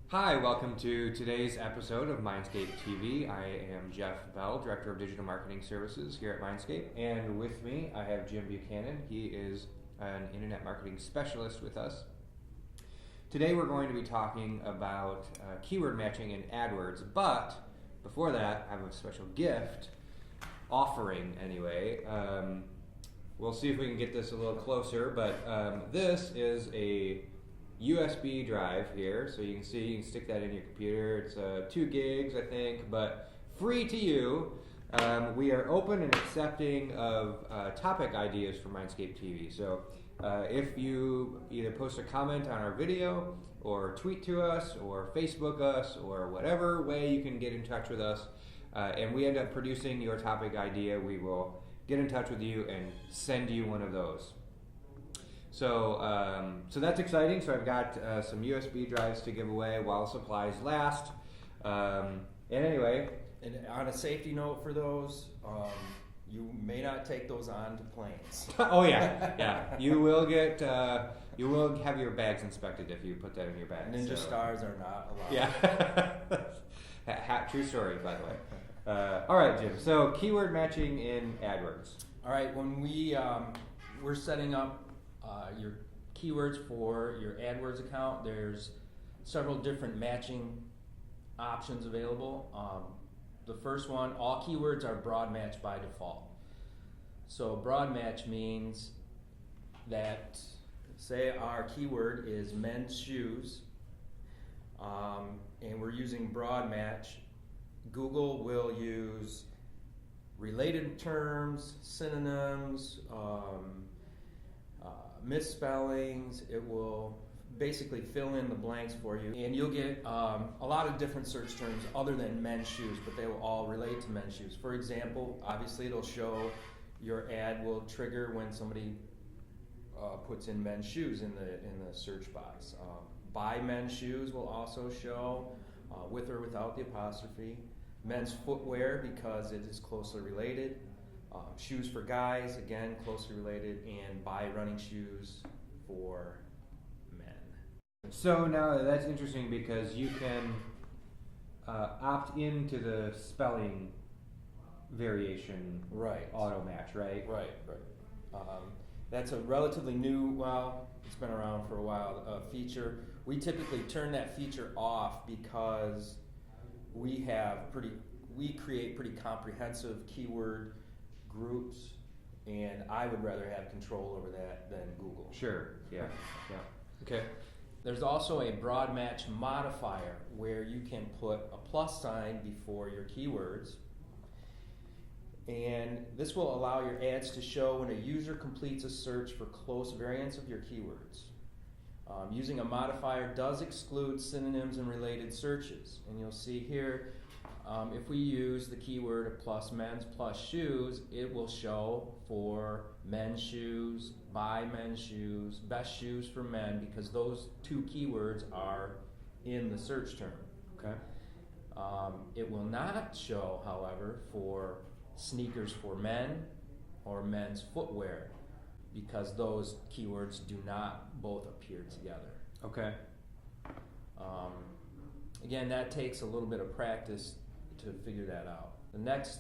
Hi, welcome to today's episode of Mindscape TV. I am Jeff Bell, Director of Digital Marketing Services here at Mindscape, and with me I have Jim Buchanan. He is an Internet Marketing Specialist with us. Today we're going to be talking about keyword matching in AdWords, but before that I have a special gift, offering anyway. We'll see if we can get this a little closer, but this is a USB drive here, so you can see, you can stick that in your computer. It's 2 gigs, I think, but free to you. We are open and accepting of topic ideas for Mindscape TV. So if you either post a comment on our video, or tweet to us, or Facebook us, or whatever way you can get in touch with us, and we end up producing your topic idea, we will get in touch with you and send you one of those. So that's exciting. So I've got some USB drives to give away while supplies last. And anyway, and on a safety note for those, you may not take those on to planes. Oh yeah. You will get you will have your bags inspected if you put that in your bag. Ninja stars are not allowed. Yeah. True story, by the way. All right, Jim. So keyword matching in AdWords. All right. When we're setting up your keywords for your AdWords account, there's several different matching options available. The first one, all keywords are broad match by default. So broad match means that, say our keyword is men's shoes, and we're using broad match, Google will use related terms, synonyms, misspellings. It will basically fill in the blanks for you, and you'll get a lot of different search terms other than men's shoes, but they will all relate to men's shoes. For example, obviously it'll show your ad will trigger when somebody puts in men's shoes in the search box. Buy men's shoes will also show with or without the apostrophe. Men's footwear, because it is closely related. Shoes for guys, again, closely related, and buy running shoes for men. So now that's interesting because you can opt into the spelling variation auto match, right? Right. That's a relatively new, well, it's been around for a while, feature. We typically turn that feature off because we create pretty comprehensive keyword groups, and I would rather have control over that than Google. Sure, yeah. Okay. There's also a broad match modifier where you can put a plus sign before your keywords, and this will allow your ads to show when a user completes a search for close variants of your keywords. Using a modifier does exclude synonyms and related searches, and you'll see here if we use the keyword plus men's plus shoes, it will show for men's shoes, buy men's shoes, best shoes for men, because those 2 keywords are in the search term. Okay. It will not show, however, for sneakers for men or men's footwear, because those keywords do not both appear together. Okay. Again, that takes a little bit of practice to figure that out. The next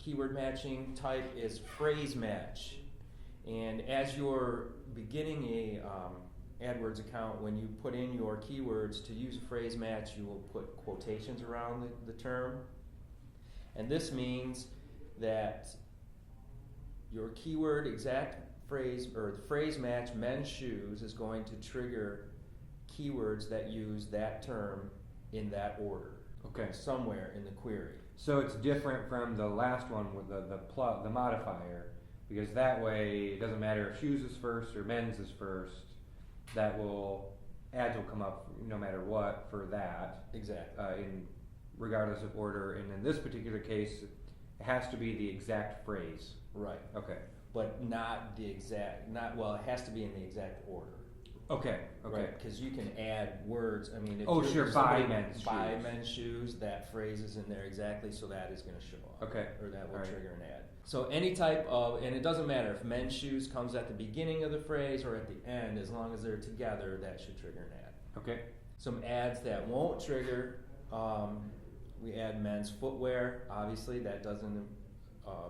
keyword matching type is phrase match. And as you're beginning a AdWords account, when you put in your keywords to use a phrase match, you will put quotations around the term. And this means that your keyword exact phrase, or the phrase match men's shoes, is going to trigger keywords that use that term in that order. Okay. Somewhere in the query. So it's different from the last one with the modifier, because that way it doesn't matter if shoes is first or men's is first. Ads will come up no matter what for that. Exactly. Regardless of order, and in this particular case, it has to be the exact phrase. Right. Okay. But not the exact. It has to be in the exact order. Okay. Right, because you can add words. I mean, if buy men's shoes, that phrase is in there exactly, so that is going to show up. Okay. Or that will trigger an ad. So any type of, and it doesn't matter if men's shoes comes at the beginning of the phrase or at the end, as long as they're together, that should trigger an ad. Okay. Some ads that won't trigger, we add men's footwear. Obviously, that doesn't,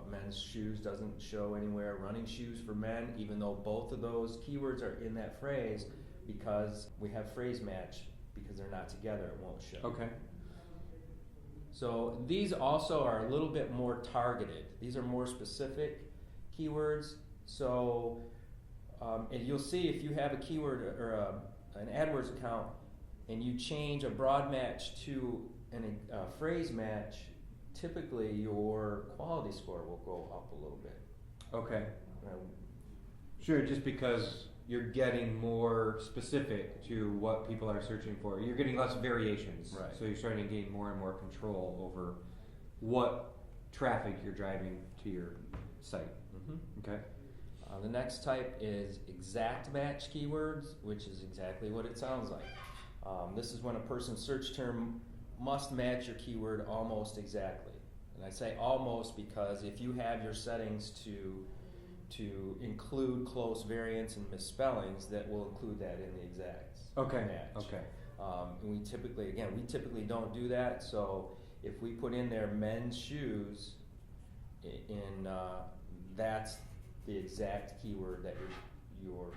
men's shoes doesn't show anywhere. Running shoes for men, even though both of those keywords are in that phrase, because we have phrase match, because they're not together, it won't show. Okay. So these also are a little bit more targeted. These are more specific keywords. So and you'll see if you have a keyword or an AdWords account and you change a broad match to a phrase match, typically your quality score will go up a little bit. Okay. Sure, just because you're getting more specific to what people are searching for. You're getting less variations. Right. So you're starting to gain more and more control over what traffic you're driving to your site. Mm-hmm. Okay. The next type is exact match keywords, which is exactly what it sounds like. This is when a person's search term must match your keyword almost exactly. And I say almost because if you have your settings to include close variants and misspellings, that will include that in the exacts. Okay. Match. Okay. We typically don't do that. So if we put in there men's shoes, that's the exact keyword that your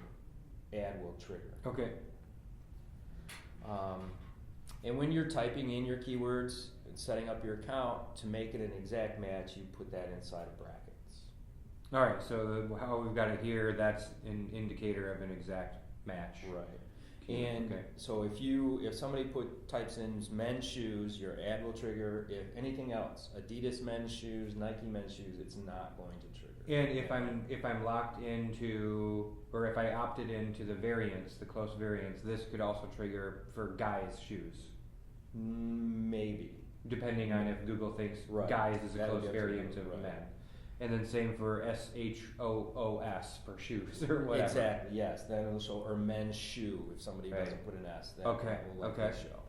ad will trigger. Okay. And when you're typing in your keywords and setting up your account to make it an exact match, you put that inside of brackets. All right. So how we've got it here, that's an indicator of an exact match. Right. And so if somebody types in men's shoes, your ad will trigger. If anything else, Adidas men's shoes, Nike men's shoes, it's not going to trigger. And if I'm locked into, or if I opted into the variants, the close variants, this could also trigger for guys' shoes. Maybe. Depending on if Google thinks guys is a close variant of men. And then same for SHOOS for shoes or whatever. Exactly, yes. Then it'll show, or men's shoe if somebody doesn't put an S. That will likely show.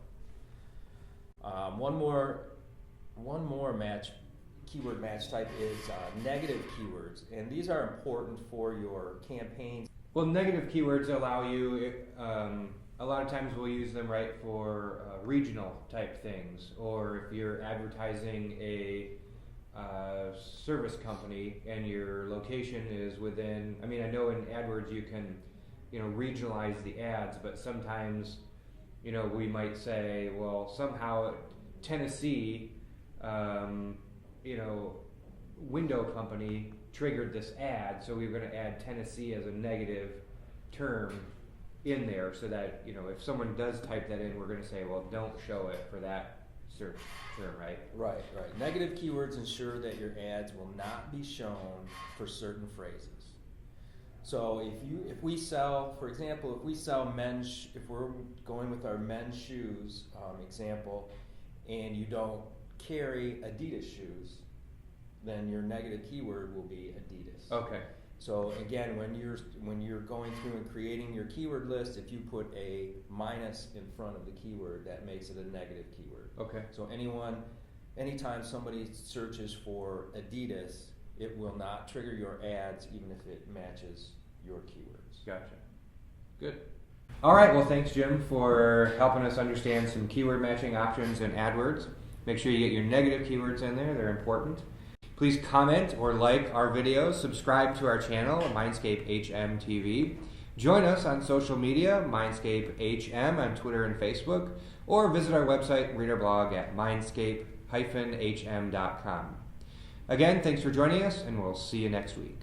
One more match, keyword match type is negative keywords. And these are important for your campaigns. Well, negative keywords allow you, a lot of times we'll use them for regional type things, or if you're advertising a service company and your location is within, I know in AdWords you can, regionalize the ads, but sometimes, we might say, well, somehow Tennessee, window company triggered this ad, so we're going to add Tennessee as a negative term in there so that, if someone does type that in, we're going to say, well, don't show it for that search term, right? Right. Negative keywords ensure that your ads will not be shown for certain phrases. So if we sell, for example, if we're going with our men's shoes example, and you don't carry Adidas shoes, then your negative keyword will be Adidas. Okay. So again, when you're going through and creating your keyword list, if you put a minus in front of the keyword, that makes it a negative keyword. Okay. So anytime somebody searches for Adidas, it will not trigger your ads even if it matches your keywords. Gotcha. Good. All right. Well, thanks, Jim, for helping us understand some keyword matching options in AdWords. Make sure you get your negative keywords in there. They're important. Please comment or like our videos. Subscribe to our channel, Mindscape HM TV. Join us on social media, Mindscape HM on Twitter and Facebook, or visit our website, read our blog at mindscape-hm.com. Again, thanks for joining us, and we'll see you next week.